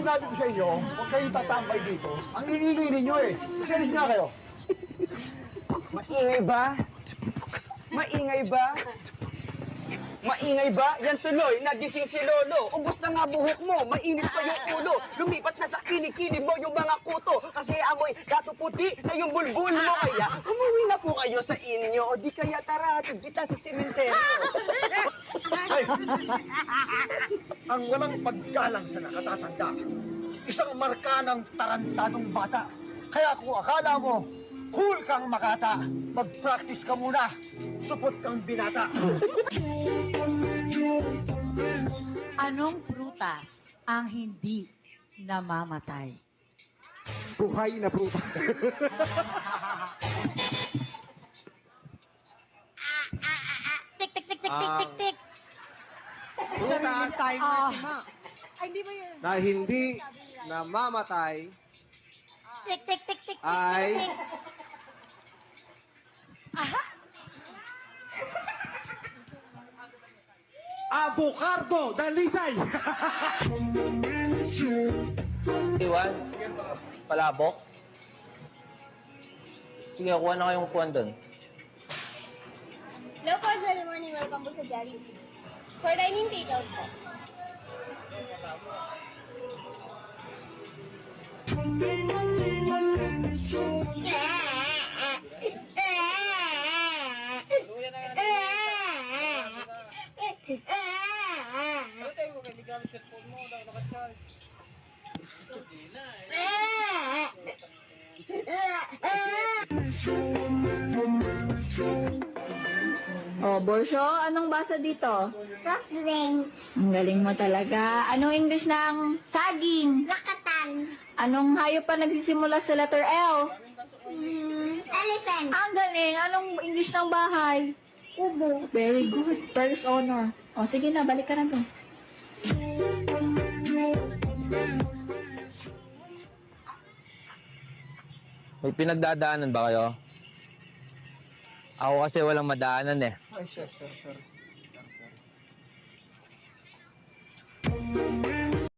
sinabi ko sa inyo, huwag kayong tatambay dito. Ang iingay ninyo eh. Salis nga kayo. Maingay ba? Maingay ba? Maingay ba? Yan tuloy, nagising si Lolo. Ubus na nga buhok mo, mainit pa yung ulo. Lumipat na sa kilikili mo yung mga kuto. Kasi amoy gato puti na yung bulbul mo. Kaya umuwi na po kayo sa inyo. O di kaya tara, hatid kita sa sementeryo. Ay, ang walang paggalang sa nakatatanda. Isang marka ng tarantadong bata. Kaya kung akala mo, cool kang makata, mag-practice ka muna. Supot kang binata. Anong prutas ang hindi namamatay? Buhay na prutas. Tik, tik, tik, tik, tik, tik, tik. Prutas Ay, hindi ba yun? na hindi namamatay Tik, tik, tik, tik, tik, ay tik. Aha! avocado dalisay. Iwan? Palabok? Sige, kuha na kayong upuan doon. Hello po, Jolly Morning. Welcome po sa Jollibee. For dining takeout po. Oh, Borsyo, anong basa dito? Soft drinks. Ang galing mo talaga. Anong English ng saging? Lakatan. Anong hayop pa nagsisimula sa letter L? Elephant. Ang galing. Anong English ng bahay? Kubo. Very good. First honor. O, sige na. Balik ka na doon. May pinagdadaanan ba kayo? Ako kasi walang madaanan eh. Ay, sir.